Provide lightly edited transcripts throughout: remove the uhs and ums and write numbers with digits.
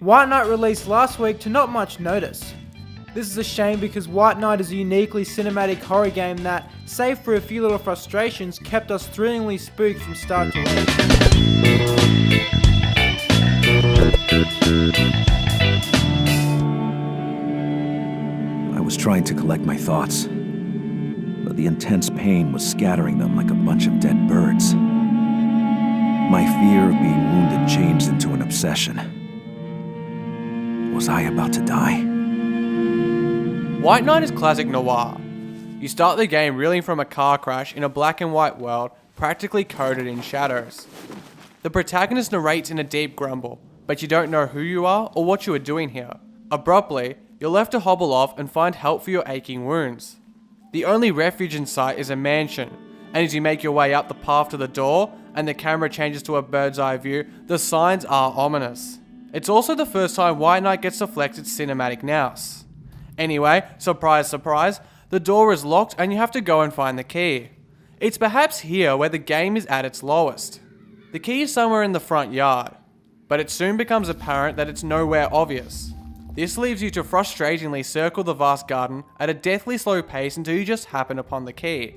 White Knight released last week to not much notice. This is a shame because White Knight is a uniquely cinematic horror game that, save for a few little frustrations, kept us thrillingly spooked from start to end. I was trying to collect my thoughts, but the intense pain was scattering them like a bunch of dead birds. My fear of being wounded changed into an obsession. Was I about to die? White Knight is classic noir. You start the game reeling from a car crash in a black and white world practically coated in shadows. The protagonist narrates in a deep grumble, but you don't know who you are or what you are doing here. Abruptly, you're left to hobble off and find help for your aching wounds. The only refuge in sight is a mansion, and as you make your way up the path to the door and the camera changes to a bird's eye view, the signs are ominous. It's also the first time White Knight gets to flex its cinematic nous. Anyway, surprise surprise, the door is locked and you have to go and find the key. It's perhaps here where the game is at its lowest. The key is somewhere in the front yard, but it soon becomes apparent that it's nowhere obvious. This leaves you to frustratingly circle the vast garden at a deathly slow pace until you just happen upon the key.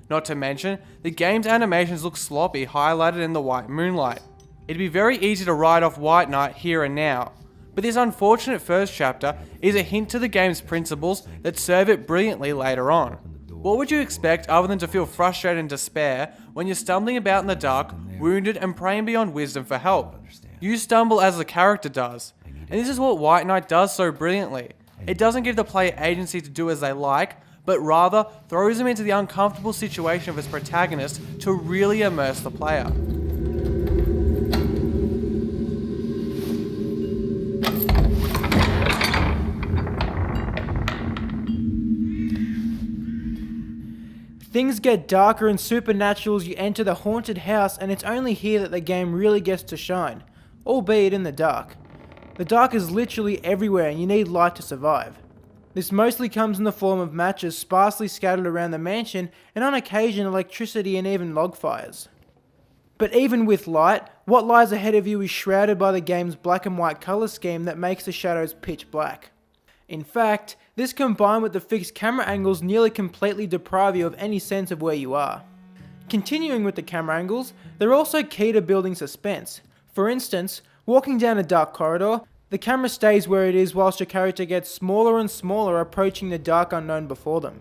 Not to mention, the game's animations look sloppy, highlighted in the white moonlight. It'd be very easy to write off White Knight here and now, but this unfortunate first chapter is a hint to the game's principles that serve it brilliantly later on. What would you expect other than to feel frustrated and despair when you're stumbling about in the dark, wounded and praying beyond wisdom for help? You stumble as the character does, and this is what White Knight does so brilliantly. It doesn't give the player agency to do as they like, but rather throws them into the uncomfortable situation of its protagonist to really immerse the player. Things get darker and supernatural as you enter the haunted house, and it's only here that the game really gets to shine, albeit in the dark. The dark is literally everywhere and you need light to survive. This mostly comes in the form of matches sparsely scattered around the mansion, and on occasion electricity and even log fires. But even with light, what lies ahead of you is shrouded by the game's black and white colour scheme that makes the shadows pitch black. In fact, this combined with the fixed camera angles nearly completely deprive you of any sense of where you are. Continuing with the camera angles, they're also key to building suspense. For instance, walking down a dark corridor, the camera stays where it is whilst your character gets smaller and smaller, approaching the dark unknown before them.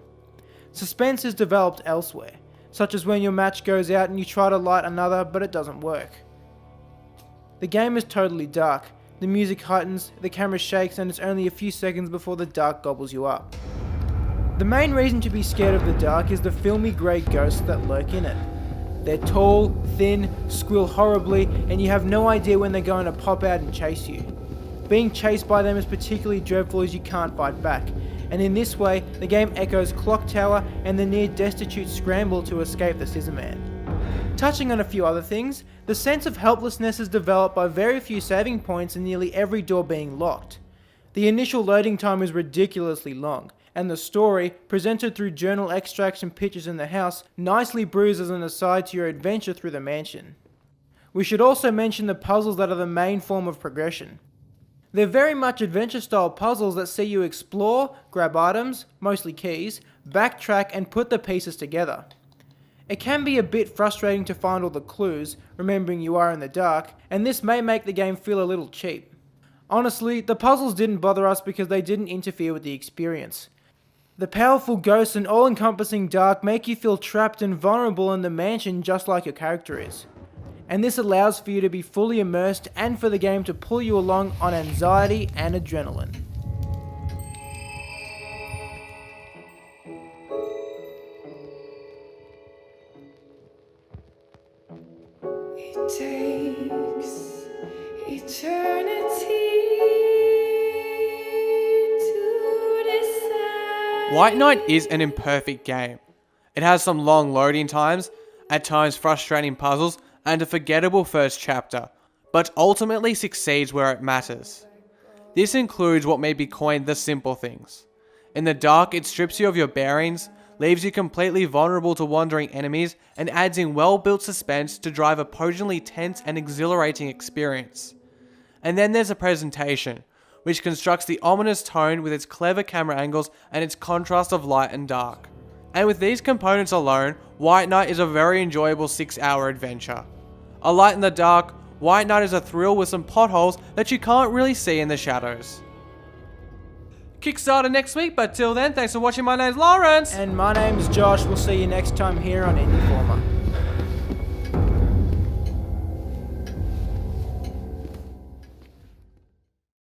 Suspense is developed elsewhere, such as when your match goes out and you try to light another but it doesn't work. The game is totally dark. The music heightens, the camera shakes, and it's only a few seconds before the dark gobbles you up. The main reason to be scared of the dark is the filmy grey ghosts that lurk in it. They're tall, thin, squeal horribly, and you have no idea when they're going to pop out and chase you. Being chased by them is particularly dreadful as you can't fight back, and in this way, the game echoes Clock Tower and the near destitute scramble to escape the Scissor Man. Touching on a few other things, the sense of helplessness is developed by very few saving points and nearly every door being locked. The initial loading time is ridiculously long, and the story, presented through journal extracts and pictures in the house, nicely brews as an aside to your adventure through the mansion. We should also mention the puzzles that are the main form of progression. They're very much adventure-style puzzles that see you explore, grab items, mostly keys, backtrack and put the pieces together. It can be a bit frustrating to find all the clues, remembering you are in the dark, and this may make the game feel a little cheap. Honestly, the puzzles didn't bother us because they didn't interfere with the experience. The powerful ghosts and all-encompassing dark make you feel trapped and vulnerable in the mansion just like your character is. And this allows for you to be fully immersed and for the game to pull you along on anxiety and adrenaline. It takes eternity to decide. White Knight is an imperfect game. It has some long loading times, at times frustrating puzzles, and a forgettable first chapter, but ultimately succeeds where it matters. This includes what may be coined the simple things. In the dark, it strips you of your bearings, leaves you completely vulnerable to wandering enemies, and adds in well-built suspense to drive a potently tense and exhilarating experience. And then there's a presentation, which constructs the ominous tone with its clever camera angles and its contrast of light and dark. And with these components alone, White Knight is a very enjoyable 6-hour adventure. A light in the dark, White Knight is a thrill with some potholes that you can't really see in the shadows. Kickstarter next week, but till then, thanks for watching. My name's Lawrence. And my name's Josh. We'll see you next time here on Indieformer.